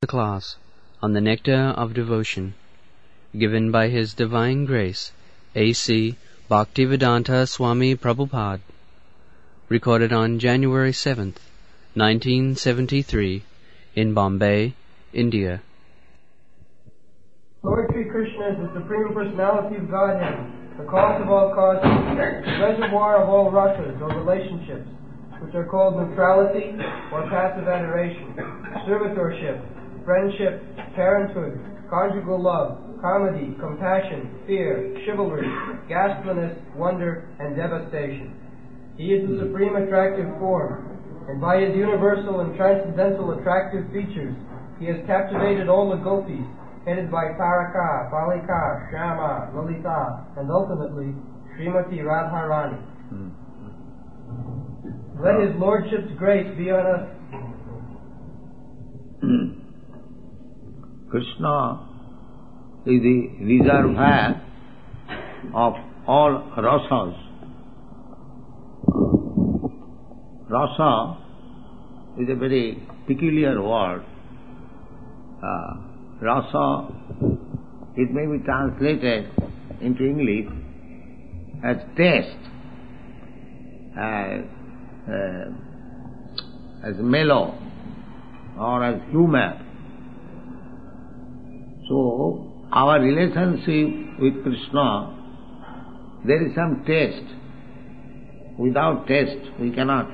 Class on the Nectar of Devotion, given by His Divine Grace, A.C. Bhaktivedanta Swami Prabhupada, recorded on January 7th, 1973, in Bombay, India. Lord Sri Krishna is the Supreme Personality of Godhead, the cause of all causes, the reservoir of all rasas or relationships, which are called neutrality or passive adoration, servitorship, friendship, parenthood, conjugal love, comedy, compassion, fear, chivalry, ghastliness, wonder, and devastation. He is the supreme attractive form, and by his universal and transcendental attractive features, he has captivated all the gopis, headed by Taraka, Palika, Shama, Lalita, and ultimately Srimati Radharani. Let his Lordship's grace be on us. Krishna is the reservoir of all rasas. Rasa is a very peculiar word. Rasa, it may be translated into English as taste, as mellow, or as humor. So, our relationship with Krishna, there is some taste. Without taste, we cannot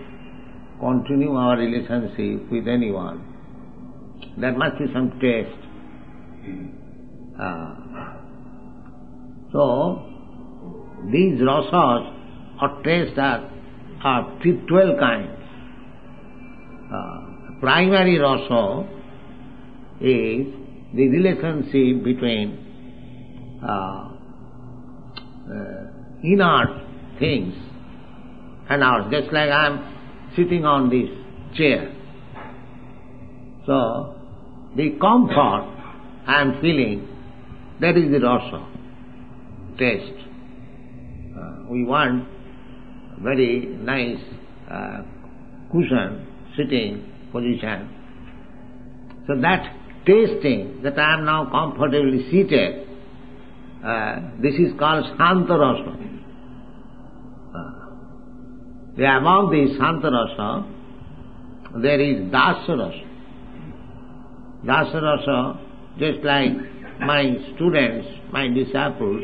continue our relationship with anyone. There must be some taste. So, these rasas or tastes are 12 kinds. Primary rasa is the relationship between inert things and ours, just like I am sitting on this chair. So, the comfort I am feeling, that is the rasa, taste. We want very nice cushion, sitting position. So that tasting, that I am now comfortably seated, this is called Shanta Rasa. Above this Shanta Rasa, there is Dasa Rasa. Dasa Rasa, just like my students, my disciples,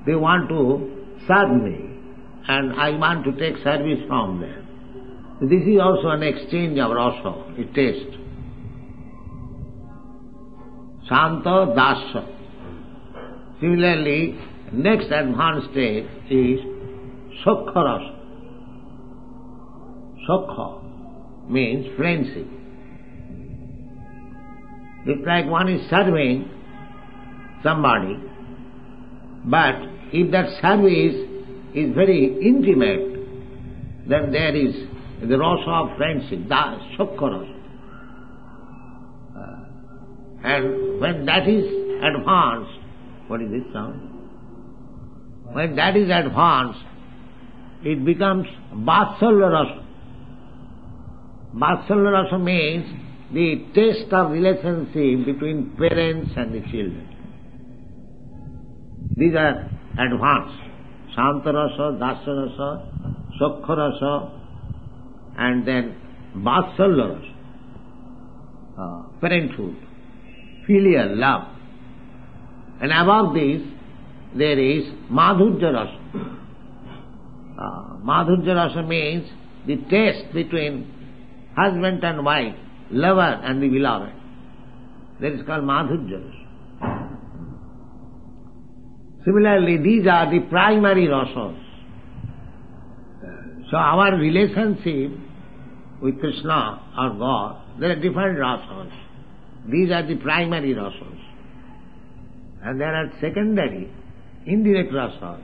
they want to serve me, and I want to take service from them. This is also an exchange of rasa, a taste. Shanta, Dasa. Similarly, next advanced stage is Sukha Rasa. Sukha means friendship. It's like one is serving somebody, but if that service is very intimate, then there is the rasa of friendship, Sukha Rasa. And when that is advanced, what is this sound? When that is advanced, it becomes Vatsalya Rasa. Vatsalya Rasa means the taste of relationship between parents and the children. These are advanced. Shanta Rasa, Dasa Rasa, Sukha Rasa, and then Vatsalya Rasa, parenthood, filial love. And above this, there is Madhurya Rasa. Madhurya Rasa means the taste between husband and wife, lover and the beloved. That is called Madhurya Rasa. Similarly, these are the primary rasas. So our relationship with Krishna or God, there are different rasas. These are the primary rasas. And there are secondary, indirect rasas.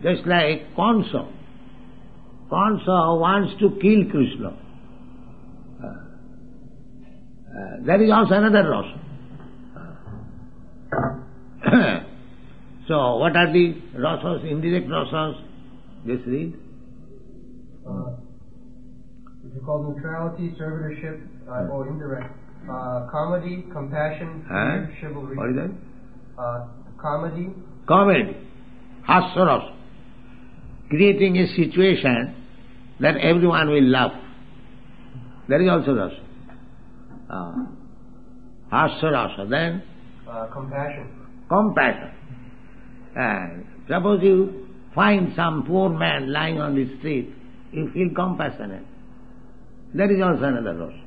Just like Kansa. Kansa wants to kill Krishna. That is also another rasa. So, what are the rasas, indirect rasas? Just read. which are called neutrality, servitorship, or indirect. Comedy, compassion, fear, chivalry. What is that? Comedy. Comedy. Hasya rasa. Creating a situation that everyone will love. That is also rasa. Hasya rasa. Then? Compassion. Compassion. And suppose you find some poor man lying on the street, you feel compassionate. That is also another rasa.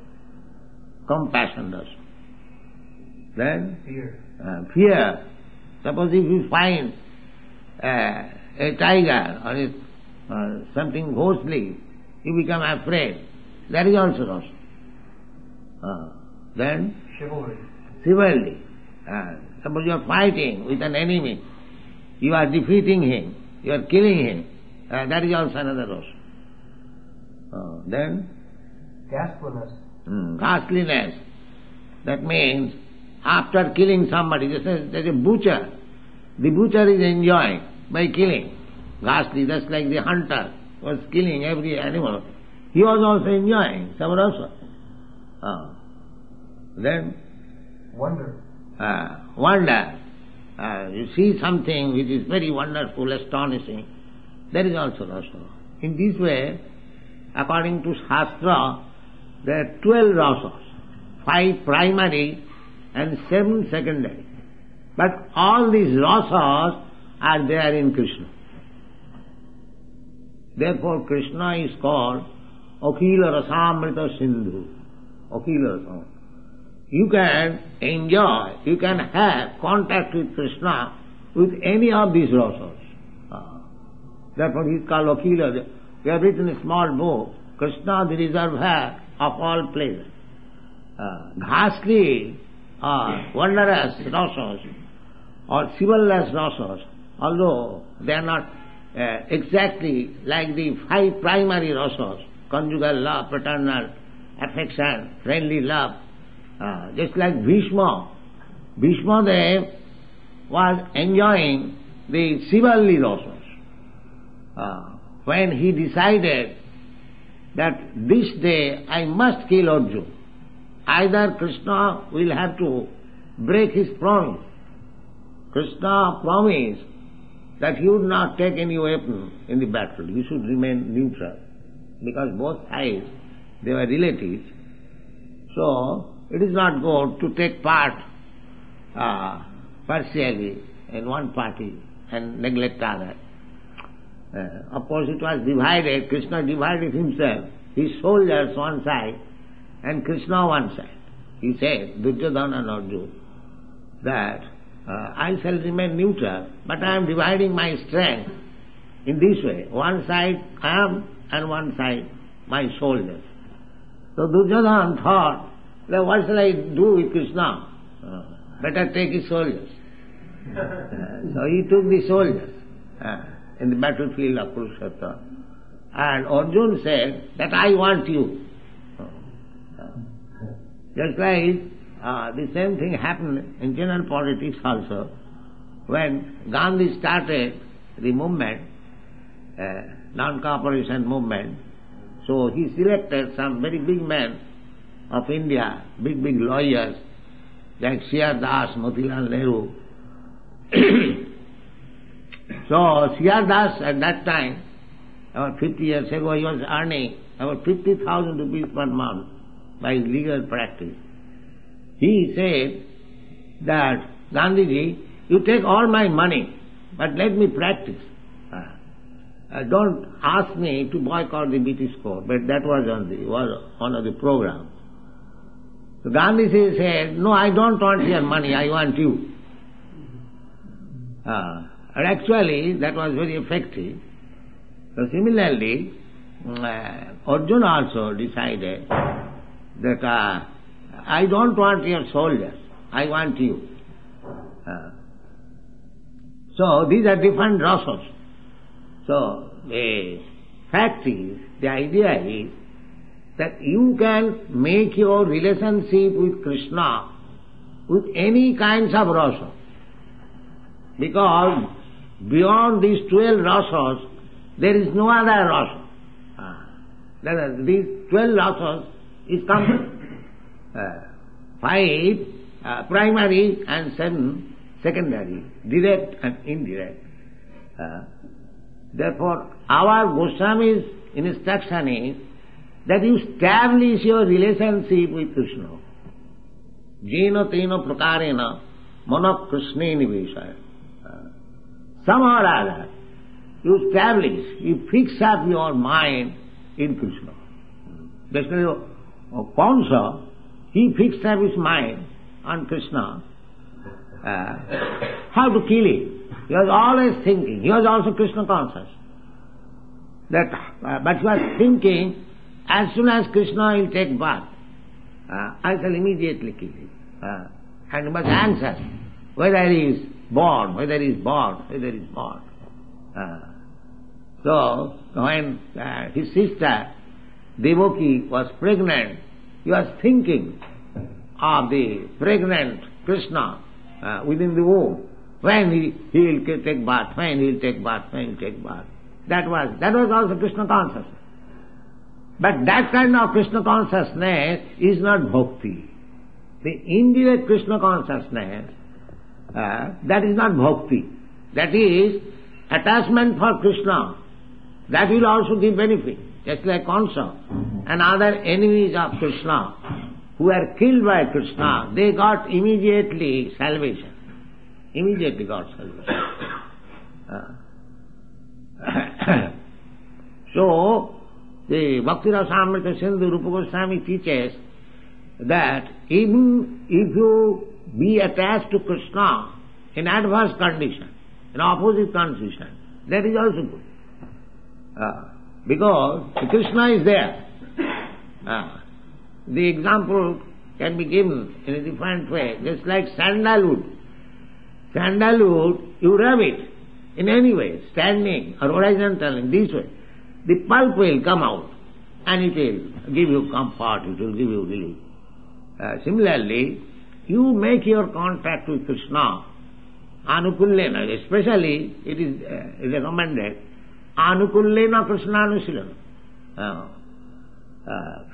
Compassion rasa. Then? Fear. Fear. Suppose if you find a tiger or something ghostly, you become afraid. That is also rasa. Then? Chivalry. Chivalry. Suppose you are fighting with an enemy, you are defeating him, you are killing him, that is also another rasa. Then? Ghastliness. Ghastliness. That means after killing somebody, there's a butcher. The butcher is enjoying by killing. Ghastly, just like the hunter was killing every animal. He was also enjoying some rasa. Then? Wonder. Wonder. You see something which is very wonderful, astonishing. That is also rasa. In this way, according to Shastra, there are 12 rasas, 5 primary and 7 secondary. But all these rasas are there in Krishna. Therefore Krishna is called Akhila Rasamrita Sindhu. Akhila Rasam. You can enjoy, you can have contact with Krishna with any of these rasas. Therefore he is called Akhila. We have written a small book, Krishna the reservoir of all pleasure. Ghastly or wondrous rasas or chivalrous rasas, although they are not exactly like the 5 primary rasas, conjugal love, paternal affection, friendly love, just like Bhishma. Bhishma Dev was enjoying the chivalry rasas. When he decided that this day I must kill Arjuna, either Krishna will have to break his promise. Krishna promised that he would not take any weapon in the battle, he should remain neutral, because both sides, they were relatives. So, it is not good to take part partially in one party and neglect other. Of course it was divided, Krishna divided himself, his soldiers one side and Krishna one side. He said, Duryodhana and Arjuna, that I shall remain neutral, but I am dividing my strength in this way. One side I am and one side my soldiers. So Duryodhana thought, that what shall I do with Krishna? Better take his soldiers. So he took the soldiers in the battlefield of Kurukshetra. And Arjuna said that I want you. Just like the same thing happened in general politics also. When Gandhi started the movement, non-cooperation movement, so he selected some very big men of India, big lawyers like C.R. Das, Motilal Nehru. So C.R. Das at that time, about 50 years ago, he was earning about 50,000 rupees per month by legal practice. He said that, Gandhiji, you take all my money, but let me practice. Don't ask me to boycott the British court, but that was one of the programs. So Gandhiji said, no, I don't want your money, I want you. And actually, that was very effective. So similarly, Arjuna also decided that I don't want your soldiers, I want you. So these are different rasas. So the fact is, the idea is that you can make your relationship with Krishna with any kinds of rasa. Because beyond these 12 rasas, there is no other rasa. These 12 rasas is common. 5 primary and 7 secondary, direct and indirect. Therefore, our Goswami's instruction is that you establish your relationship with Krishna. Jena tena prakarena mana Krishne niveshaya. Somehow or other, you establish, you fix up your mind in Krishna. That's why Kamsa, he fixed up his mind on Krishna. How to kill him. He was always thinking. He was also Krishna conscious. But he was thinking, as soon as Krishna will take birth, I shall immediately kill him. And he was anxious whether he is born, whether he is born, whether he is born. So, when his sister Devaki was pregnant, he was thinking of the pregnant Krishna within the womb. When he will take birth, when he will take birth, when he will take birth. That was also Krishna consciousness. But that kind of Krishna consciousness is not bhakti. The indirect Krishna consciousness, that is not bhakti. That is attachment for Krishna. That will also give benefit. Just like Kamsa and other enemies of Krishna who were killed by Krishna, they got immediately salvation. Immediately got salvation. So, the Bhakti Rasamrita Sindhu Rupa Goswami teaches that even if you be attached to Krishna in adverse condition, in opposite condition, that is also good. Because Krishna is there. The example can be given in a different way, just like sandalwood. Sandalwood, you rub it in any way, standing or horizontal in this way. The pulp will come out and it will give you comfort, it will give you relief. Similarly, you make your contact with Krishna, anukullena, especially it is recommended, anukullena Krishnanusilana,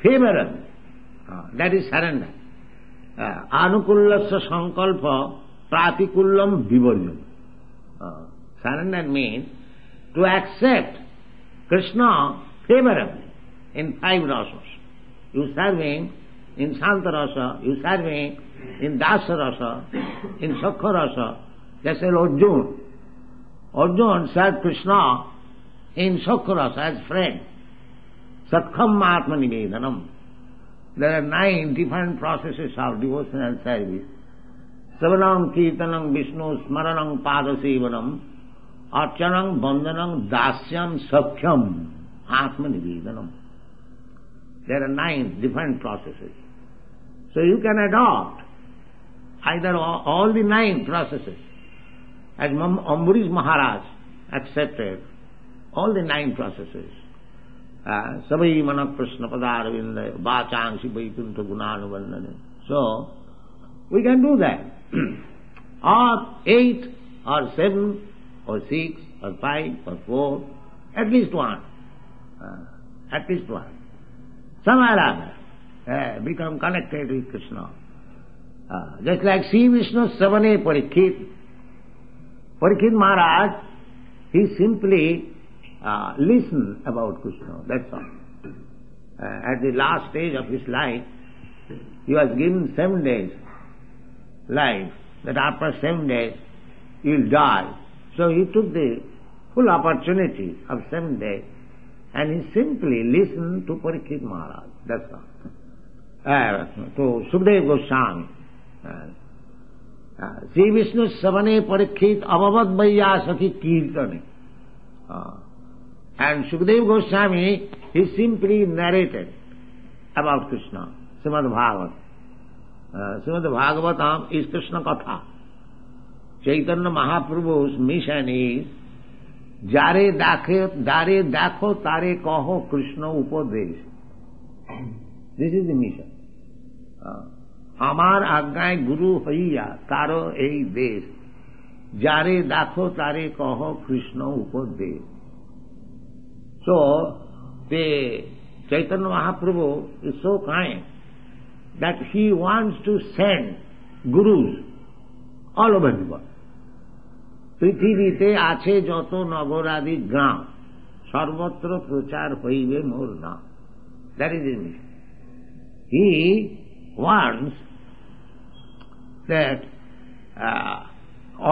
favorable, that is surrender. Anukullasya sankalpa pratikullam vivarjam. Surrender means to accept Krishna favorably in 5 rasas. You serve him in Santa rasa, you serve him in Dasa rasa, in Sakha rasa. Just like Arjuna. Arjuna served Krishna in Sakha rasa as friend. Sakham atma nivedanam. There are 9 different processes of devotional service. Savanam kirtanam Vishnu smaranam padasevanam archanam bandhanam dasyam sakhyam atma nivedanam. There are 9 different processes. So you can adopt either all the 9 processes. As Ambarish Maharaj accepted all the 9 processes. Savai mana Krishna padaravinda vachangsi vaikuntha gunanuvandane. So, we can do that. Or 8, or 7, or 6, or 5, or 4, at least one. At least one. Somewhere or other, become connected with Krishna. Just like Sri Vishnu Savane Parikshit. Parikshit Maharaj, he simply listened about Krishna, that's all. At the last stage of his life, he was given 7 days life, that after 7 days he will die. So he took the full opportunity of 7 days and he simply listened to Parikshit Maharaj, that's all. To Sukadeva Goswami. Sri Vishnu Savane Parikshit Abhavad Vaiyasaki Kirtane. And Sukadeva Goswami, he simply narrated about Krishna, Srimad Bhagavatam. Srimad Bhagavatam is Krishna Katha. Chaitanya Mahaprabhu's mission is Jare dakho tare kaho Krishna upadesh. This is the mission. Amar agnay guru haiya taro ei desh. Jare dakho tare kaho Krishna upadesh. So, the Chaitanya Mahaprabhu is so kind that he wants to send gurus all over the world. পৃথিবীতে আছে যত নগরাদি গ্রাম সর্বত্র প্রচার হইবে মোর নাম. That is his mission. He wants that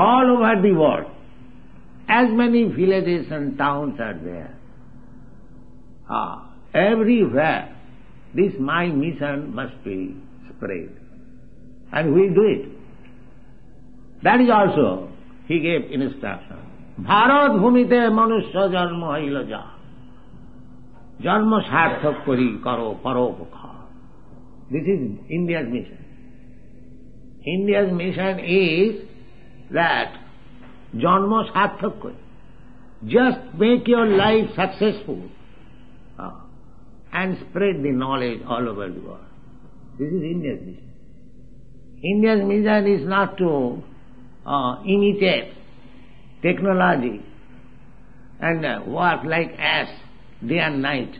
all over the world, as many villages and towns are there, everywhere this my mission must be spread. And we do it. That is also he gave instruction. Bharat ভূমিতে মনুষ্য জন্ম হইল যা, জন্ম সার্থক করি করো পরোপকার. This is India's mission. India's mission is that জন্ম সার্থক করি. Just make your life successful and spread the knowledge all over the world. This is India's mission. India's mission is not to imitate technology and work like ass day and night.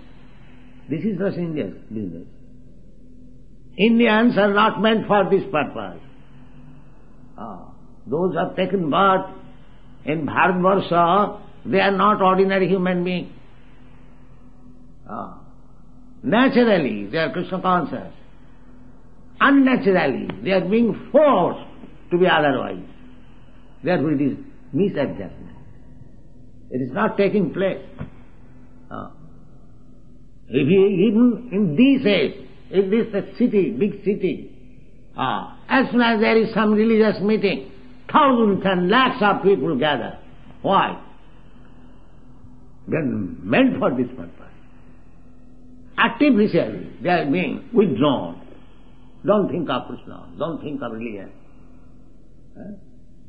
This is not India's business. Indians are not meant for this purpose. Those who have taken birth in Bharatvarsha, they are not ordinary human beings. Naturally, they are Krishna conscious. Unnaturally, they are being forced to be otherwise. Therefore, it is misadjustment. It is not taking place. Even in this age, if this is a city, big city, as soon as there is some religious meeting, thousands and lakhs of people gather. Why? They are meant for this purpose. Artificially, they are being withdrawn. Don't think of Krishna, don't think of religion.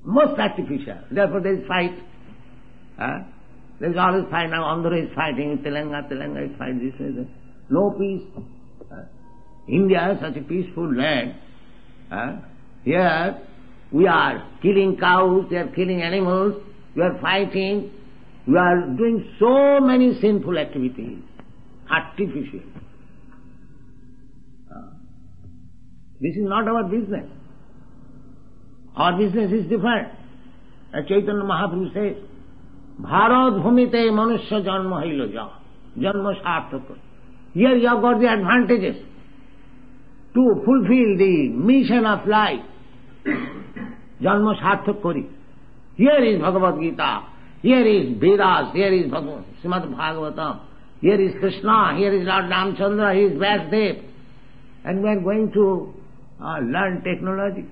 Most artificial. Therefore there is fight. There is always fight. Now Andhra is fighting, Telangana is fighting this way. No peace. India is such a peaceful land. Here we are killing cows, we are killing animals, we are fighting, we are doing so many sinful activities. Artificial. This is not our business. Our business is different. As Chaitanya Mahaprabhu says, Bharat bhumite manusya janma hailo ja, janma sarthaka. Here you have got the advantages to fulfill the mission of life. Janma sarthak kori. Here is Bhagavad Gita, here is Vedas, here is Srimad Bhagavatam, here is Krishna, here is Lord Ramchandra, here is Vasudev. And we are going to learn technology.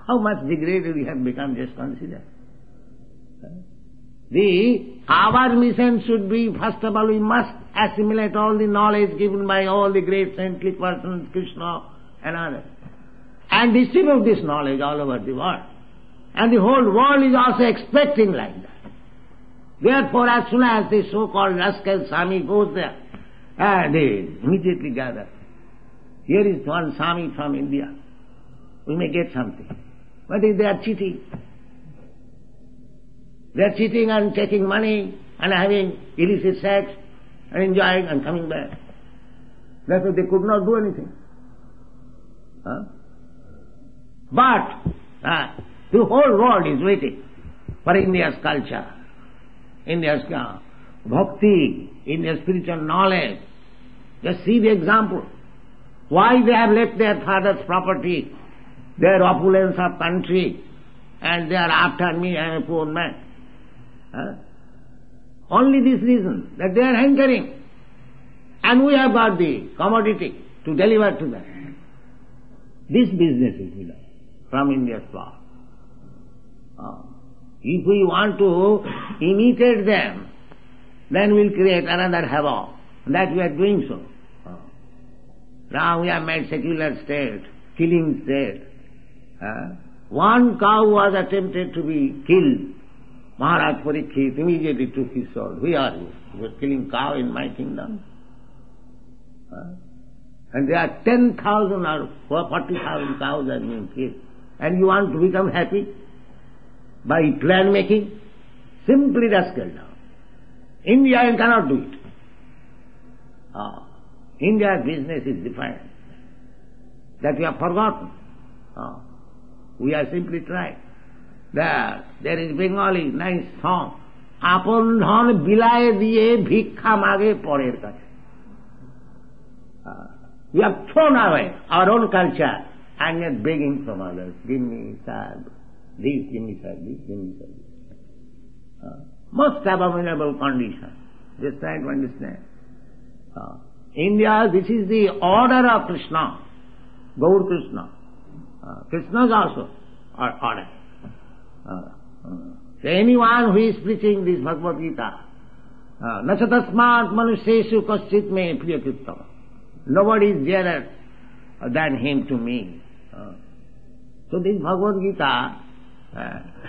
How much degraded we have become, just consider. Our mission should be, first of all, we must assimilate all the knowledge given by all the great saintly persons, Krishna and others, and distribute this knowledge all over the world. And the whole world is also expecting like that. Therefore, as soon as the so-called rascal Swami goes there, they immediately gather. Here is one Swami from India. We may get something. But they are cheating. They are cheating and taking money and having illicit sex and enjoying and coming back. Therefore they could not do anything. But the whole world is waiting for India's culture, India's bhakti, India's spiritual knowledge. Just see the example. Why they have left their father's property, their opulence of country, and they are after me, I am a poor man. Only this reason, that they are hankering. And we have got the commodity to deliver to them. This business is done from India's power. If we want to imitate them, then we will create another havoc. That we are doing so. Now we have made secular state, killing state. One cow was attempted to be killed. Maharaj Parikshit immediately took his sword. Who are you? You are killing cow in my kingdom? And there are 10,000 or 40,000 cows are being killed. And you want to become happy by plan making? Simply rascal now. India, you cannot do it. India's business is different. That we have forgotten. We are simply trying. There is Bengali nice song. আপন ধন বিলায় দিয়ে ভিক্ষা মাগে পরের কাছে. We have thrown away our own culture and yet begging from others. Give me, sir, this, give me, sir, this, give me, sir, this. Most abominable condition. Just try to understand. India, this is the order of Krishna. Gaur Krishna. Krishna's also order. So anyone who is preaching this Bhagavad Gita, nachatasmat manusheshu kaschit me priyakritam. Nobody is dearer than him to me. So this Bhagavad Gita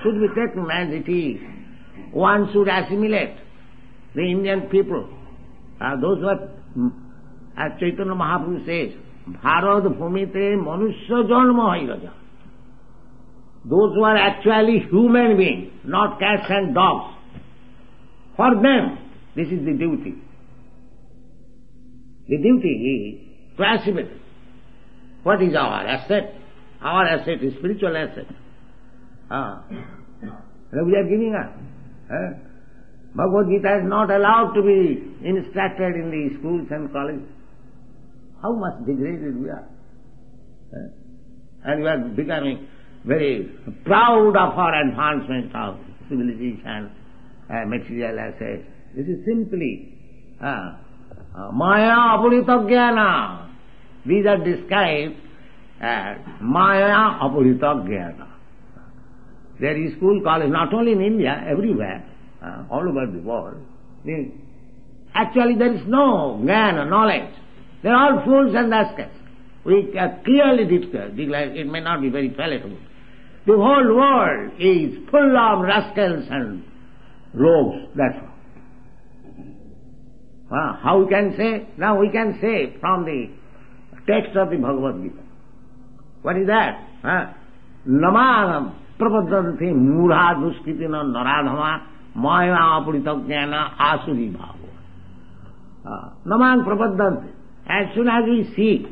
should be taken as it is. One should assimilate the Indian people. Those who are, as Chaitanya Mahaprabhu says, Bharat Bhumite Manusya Janma Hairaja. Those who are actually human beings, not cats and dogs. For them, this is the duty. The duty is to assimilate. What is our asset? Our asset is spiritual asset. We are giving up. Bhagavad Gita is not allowed to be instructed in the schools and colleges. How much degraded we are. And we are becoming very proud of our advancement of civilization, material assets. This is simply Maya Apurita Jnana. These are described as Maya Apurita Jnana. There is school, college, not only in India, everywhere, all over the world. Actually there is no jnana, knowledge. They are all fools and rascals. We clearly declare, it may not be very palatable. The whole world is full of rascals and rogues, that's all. How we can say? Now we can say from the text of the Bhagavad Gita. What is that? Namanam prapadanti mudha duskritina naradhama maya apurita jnana asuri bhavo. Naman prapadanti. As soon as we see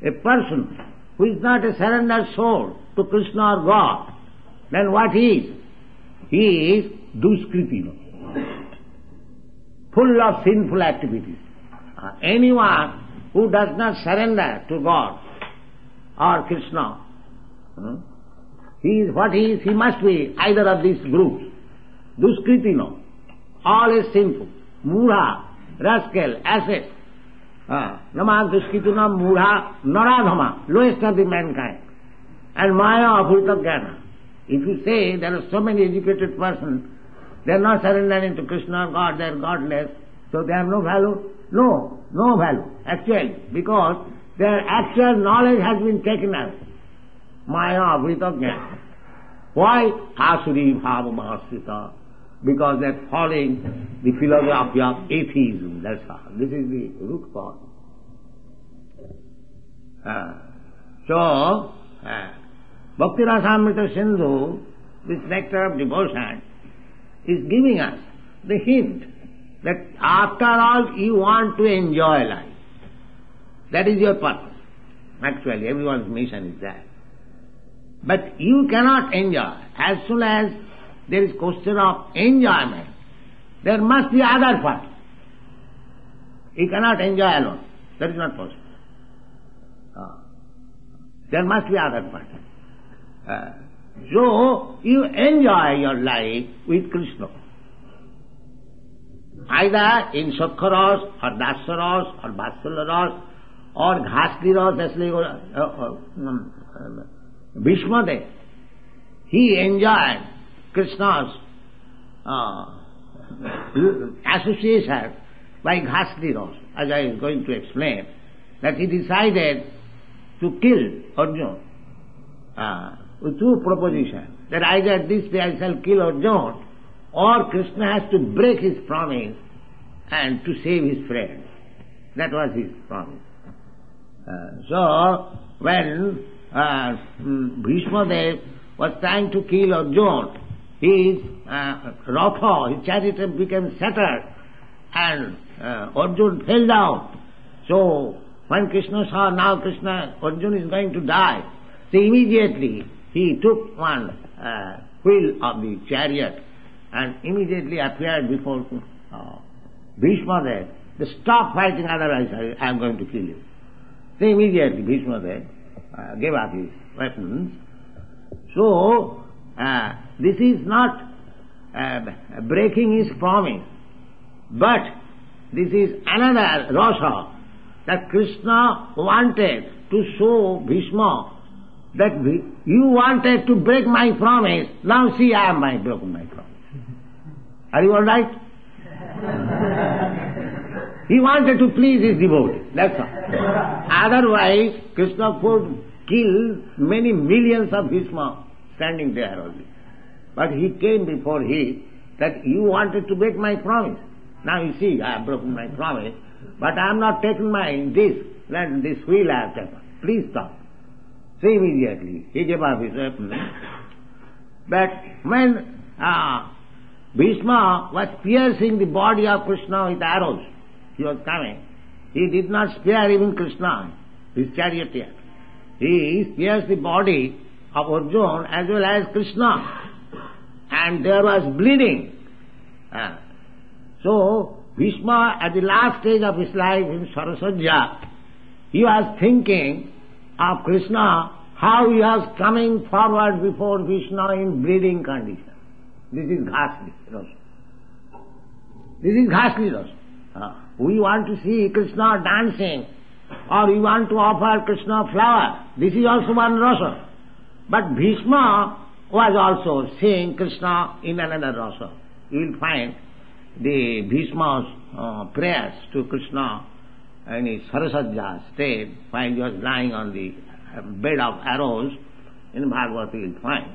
a person who is not a surrendered soul to Krishna or God, then what he is? He is duskritina, full of sinful activities. Anyone who does not surrender to God or Krishna, he is what he is. He must be either of these groups. Duskritina, all is sinful. Mudha, rascal, asset. Nama duskritina mudha naradhama, lowest of the mankind. And maya apurita jnana. If you say there are so many educated persons, they are not surrendering to Krishna or God, they are godless, so they have no value? No, no value, actually, because their actual knowledge has been taken away. Maya apurita jnana. Why? Asuri bhava mahasrita. Because they are following the philosophy of atheism, that's all. This is the root cause. Bhakti Rasamrita Sindhu, this nectar of devotion, is giving us the hint that after all you want to enjoy life. That is your purpose. Actually, everyone's mission is that. But you cannot enjoy. As soon as there is question of enjoyment, there must be other part. You cannot enjoy alone. That is not possible. There must be other part. So, you enjoy your life with Krishna. Either in Sakharas, or Dasaras, or Vatsalyaras, or Ghasliras, Bhishmadev. He enjoyed Krishna's association by Ghasliras, as I am going to explain, that he decided to kill Arjuna with two propositions, that either this day I shall kill Arjuna, or Krishna has to break his promise and to save his friend. That was his promise. So, when Bhishmadev was trying to kill Arjuna, his Ratha, his chariot became shattered and Arjuna fell down. So when Krishna saw now Arjuna is going to die, so immediately he took one wheel of the chariot and immediately appeared before Bhishma there. Stop fighting, otherwise I am going to kill you. So immediately Bhishma there gave up his weapons. So this is not breaking his promise, but this is another rasa that Krishna wanted to show Bhishma that you wanted to break my promise, now see I have broken my promise. Are you all right? He wanted to please his devotee, that's all. Otherwise, Krishna could kill many millions of Bhishma standing there only. But he came before him that you wanted to break my promise. Now you see, I have broken my promise, but I am not taking this wheel I have taken. Please stop. So immediately he gave up his weapon. But when Bhishma was piercing the body of Krishna with arrows, he was coming, he did not spare even Krishna, his charioteer. He pierced the body of Arjuna as well as Krishna, and there was bleeding. So Bhishma, at the last stage of his life in Sarasajya, he was thinking of Krishna, how he was coming forward before Krishna in bleeding condition. This is ghastly rasa. This is ghastly rasa. We want to see Krishna dancing, or we want to offer Krishna flower. This is also one rasa. But Bhishma was also seeing Krishna in another rasa. You will find the Bhishma's prayers to Krishna in his Sarasajya state, while he was lying on the bed of arrows, in Bhagavad you will find.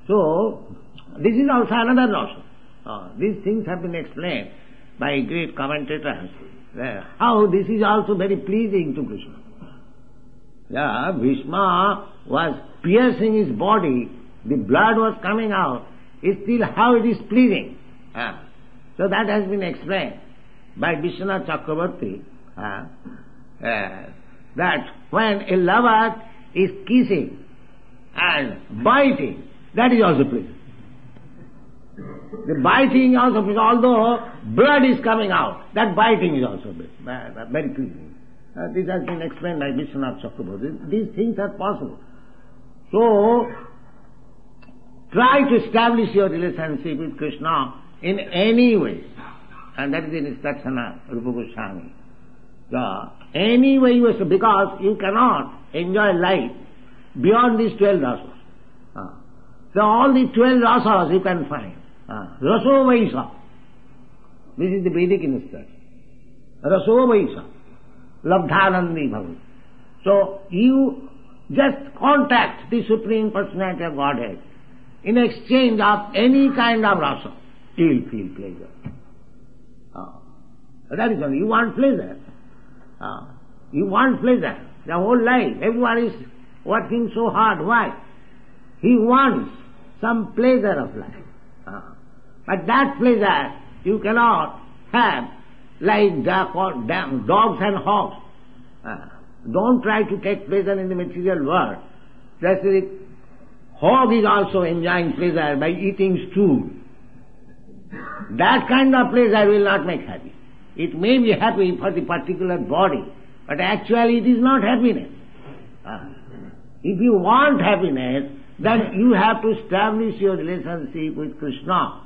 So, this is also another rasa. These things have been explained by great commentators, how this is also very pleasing to Krishna. Yeah, Bhishma was piercing his body, the blood was coming out, still how it is pleasing. So that has been explained by Vishwanath Chakravarti, that when a lover is kissing and biting, that is also pleasing. The biting also, although blood is coming out, that biting is also very pleasing. This has been explained by Vishwanath Chakravarti. These things are possible. So, try to establish your relationship with Krishna in any way. And that is the instruction of Rupa Goswami. Any way you wish, because you cannot enjoy life beyond these 12 rasas. So all the 12 rasas you can find. Raso Vaisa. This is the Vedic instruction. Raso Vaisa. Labdhanandi Bhavat. So you just contact the Supreme Personality of Godhead. In exchange of any kind of rasa, you will feel pleasure. That is all. You want pleasure. You want pleasure. The whole life, everyone is working so hard. Why? He wants some pleasure of life. But that pleasure you cannot have like dogs and hogs. Don't try to take pleasure in the material world. That's the hog is also enjoying pleasure by eating stool. That kind of pleasure will not make happy. It may be happy for the particular body, but actually it is not happiness. If you want happiness, then you have to establish your relationship with Krishna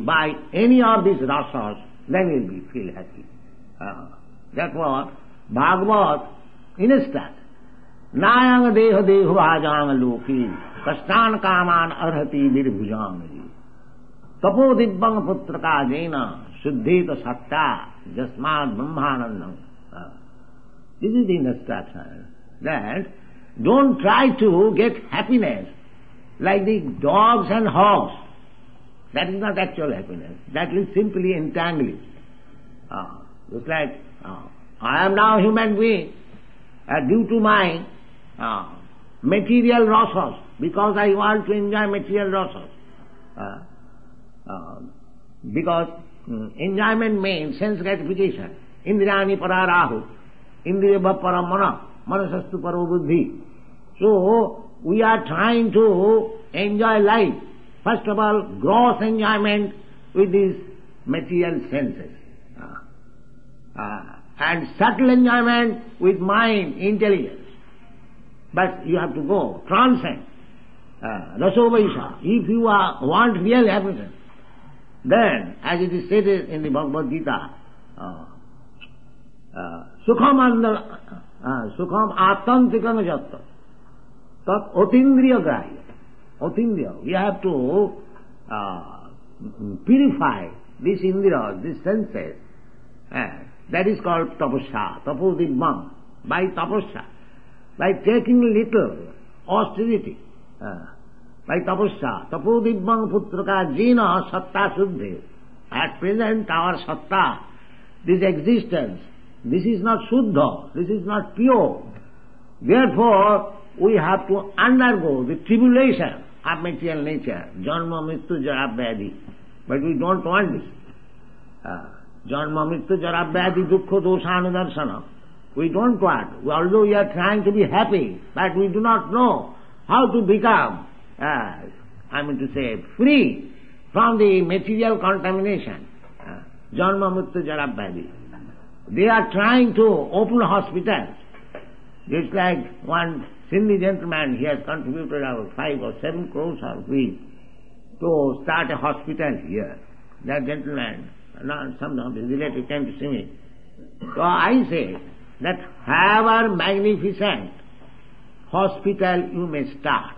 by any of these rasas, then you will feel happy. Therefore, Bhagavad instruct, Nayang deha dehu bhajang loki, kastan kaman arhati virbhujangi, tapo dibbang putraka jena, suddhita satta, jasmad brahmanandam. This is the instruction, that don't try to get happiness like the dogs and hogs. That is not actual happiness. That will simply entangle you. Just like, I am now human being due to my material rasas, because I want to enjoy material rasas. Because Enjoyment means sense gratification. Indriyani pararahu. Indriya param mana. Manasastu paro buddhi. So, we are trying to enjoy life. First of all, gross enjoyment with these material senses. And subtle enjoyment with mind, intelligence. But you have to go, transcend. Rasovaisha. If you want real happiness, then, as it is stated in the Bhagavad Gita, sukham atantikam jatta tat otindriya grahya. Otindriya. We have to purify these indriyas, these senses. That is called tapasya, tapodibham. By tapasya, by taking little austerity, by tapasya, tapodibham putraka jina satta suddhi. At present our satta, this existence, this is not suddha, this is not pure. Therefore, we have to undergo the tribulation of material nature, janma mrityu jara vyadhi. But we don't want this. Janma mrityu jara vyadhi dukkha doshanudarshana. We don't want. Although we are trying to be happy, but we do not know how to become, free from the material contamination. Janma mrityu jara vyadhi. They are trying to open hospitals. Just like one Sindhi gentleman, he has contributed about 5 or 7 crores of rupees to start a hospital here. That gentleman, some of his relatives came to see me. So I say that however magnificent hospital you may start,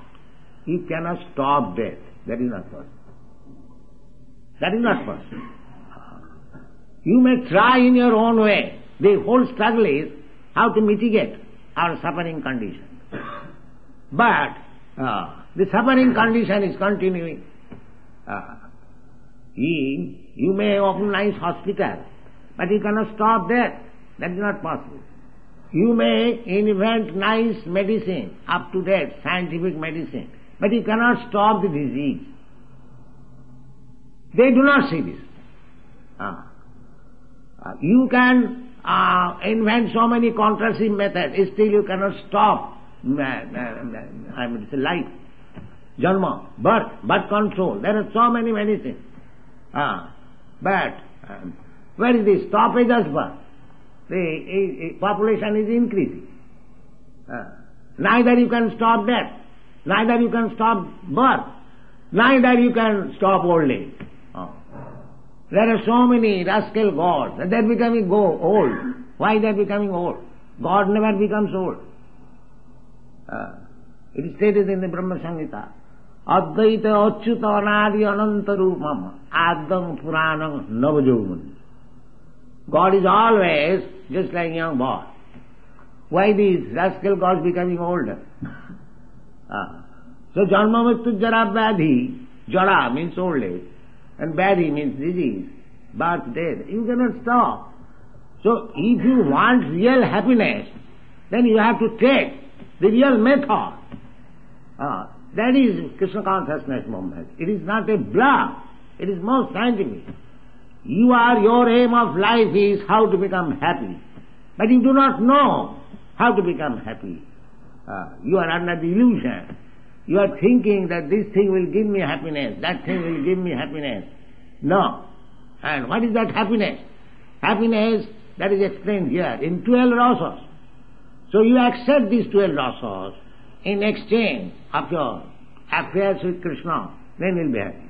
you cannot stop death. That is not possible. That is not possible. You may try in your own way. The whole struggle is how to mitigate our suffering condition. But the suffering condition is continuing. You may open nice hospital, but you cannot stop death. That is not possible. You may invent nice medicine, up to date, scientific medicine, but you cannot stop the disease. They do not see this. You can invent so many contraceptive methods, still you cannot stop life, janma, birth control. There are so many medicines. But where is the stoppage of birth? The population is increasing. Neither you can stop death, neither you can stop birth, neither you can stop old age. There are so many rascal gods, and they are becoming old. Why they are becoming old? God never becomes old. It is stated in the Brahma Samhita, Advaita Achyuta Anadi Ananta Rupam Adam Puranam Navajovani. God is always just like a young boy. Why these rascal gods becoming older? So Janma Mrityu Jara Vyadhi, Jara means old age, and Vyadhi means disease, birth, death. You cannot stop. So if you want real happiness, then you have to take the real method. That is Krishna consciousness movement. It is not a bluff. It is most scientific. Your aim of life is how to become happy. But you do not know how to become happy. You are under the illusion. You are thinking that this thing will give me happiness, that thing will give me happiness. No. And what is that happiness? Happiness, that is explained here, in 12 rasas. So you accept these 12 rasas in exchange of your affairs with Krishna, then you will be happy.